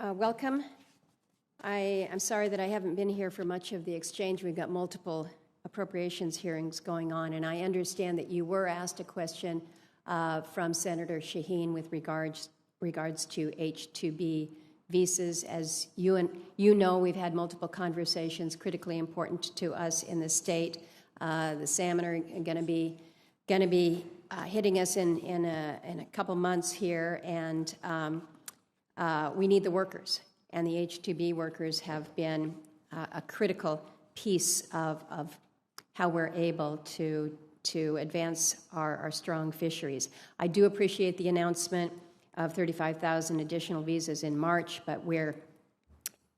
Welcome. I'm sorry that I haven't been here for much of the exchange. We've got multiple appropriations hearings going on, and I understand that you were asked a question from Senator Shaheen with regards to H-2B visas. As you know, we've had multiple conversations critically important to us in the state. The salmon are going to be hitting us in a couple months here, and we need the workers. And the H-2B workers have been a critical piece of how we're able to advance our strong fisheries. I do appreciate the announcement of 35,000 additional visas in March, but we're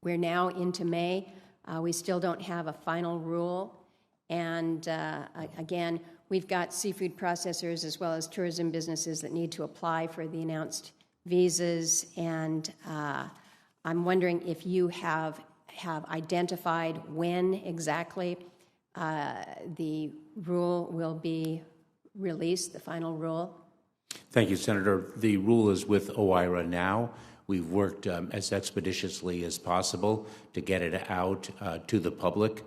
now into May. We still don't have a final rule. And again, we've got seafood processors as well as tourism businesses that need to apply for the announced visas. And I'm wondering if you have identified when exactly the rule will be released, the final rule. Thank you, Senator. The rule is with OIRA now. We've worked as expeditiously as possible to get it out to the public,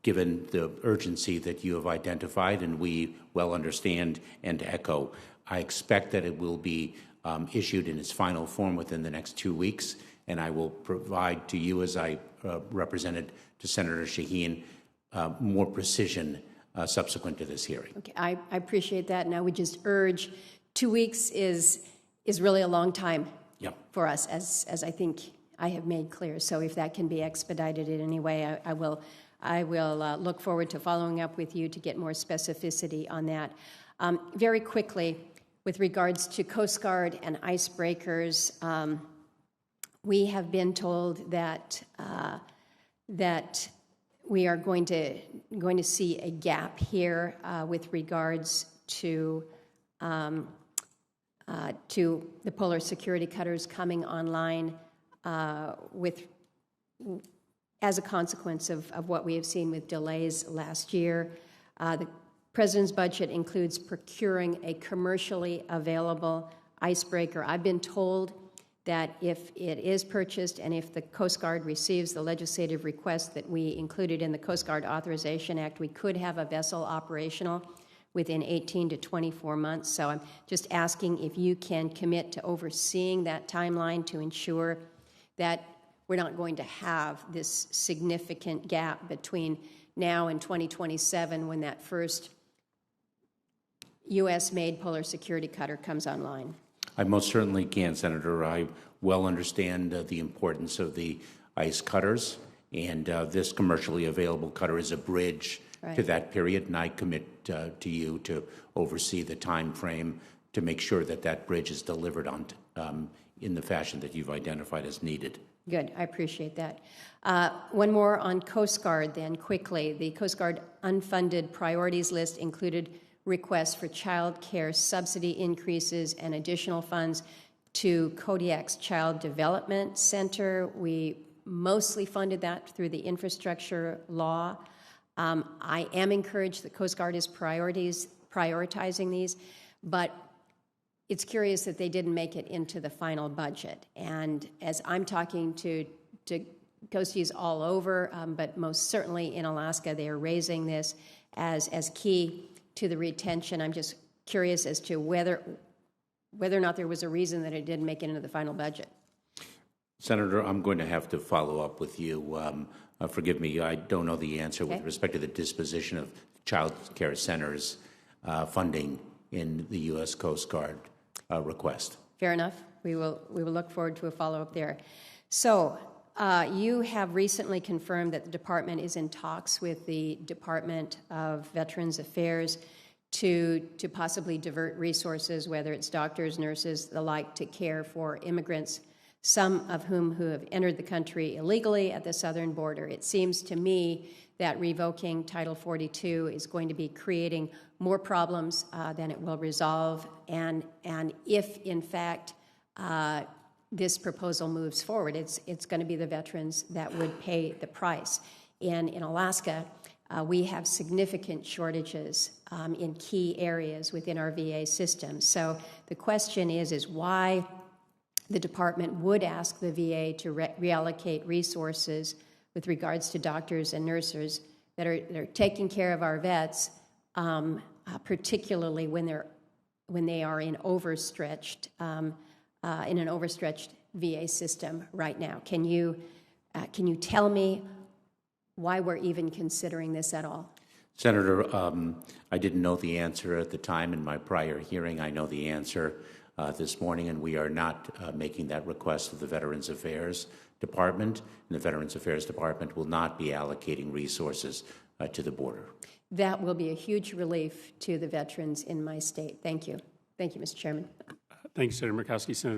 given the urgency that you have identified, and we well understand and echo. I expect that it will be issued in its final form within the next 2 weeks, and I will provide to you, as I represented to Senator Shaheen, more precision subsequent to this hearing. Okay, I appreciate that, and I would just urge 2 weeks is really a long time for us, as I think I have made clear. So if that can be expedited in any way, I will look forward to following up with you to get more specificity on that. Very quickly, with regards to Coast Guard and icebreakers, we have been told that we are going to see a gap here with regards to the polar security cutters coming online as a consequence of what we have seen with delays last year. The President's budget includes procuring a commercially available icebreaker. I've been told that if it is purchased and if the Coast Guard receives the legislative request that we included in the Coast Guard Authorization Act, we could have a vessel operational within 18 to 24 months. So I'm just asking if you can commit to overseeing that timeline to ensure that we're not going to have this significant gap between now and 2027 when that first U.S.-made polar security cutter comes online. I most certainly can, Senator. I well understand the importance of the ice cutters, and this commercially available cutter is a bridge to that period, and I commit to you to oversee the time frame to make sure that that bridge is delivered on in the fashion that you've identified as needed. Good, I appreciate that. One more on Coast Guard then, quickly. The Coast Guard unfunded priorities list included requests for child care subsidy increases and additional funds to Kodiak's Child Development Center. We mostly funded that through the infrastructure law. I am encouraged that Coast Guard is prioritizing these, but it's curious that they didn't make it into the final budget. And as I'm talking to Coasties all over, but most certainly in Alaska, they are raising this as key to the retention. I'm just curious as to whether or not there was a reason that it didn't make it into the final budget. Senator, I'm going to have to follow up with you. Forgive me, I don't know the answer with respect to the disposition of child care centers funding in the U.S. Coast Guard request. Fair enough. We will look forward to a follow-up there. So you have recently confirmed that the department is in talks with the Department of Veterans Affairs to possibly divert resources, whether it's doctors, nurses, the like, to care for immigrants, some of whom who have entered the country illegally at the southern border. It seems to me that revoking Title 42 is going to be creating more problems than it will resolve, and if, in fact, this proposal moves forward, it's going to be the veterans that would pay the price. And in Alaska, we have significant shortages in key areas within our VA system. So the question is why the department would ask the VA to reallocate resources with regards to doctors and nurses that are taking care of our vets, particularly when they are in an overstretched VA system right now. Can you tell me why we're even considering this at all? Senator, I didn't know the answer at the time in my prior hearing. I know the answer this morning, and we are not making that request of the Veterans Affairs Department. And the Veterans Affairs Department will not be allocating resources to the border. That will be a huge relief to the veterans in my state. Thank you. Thank you, Mr. Chairman. Thank you, Senator Murkowski. Senator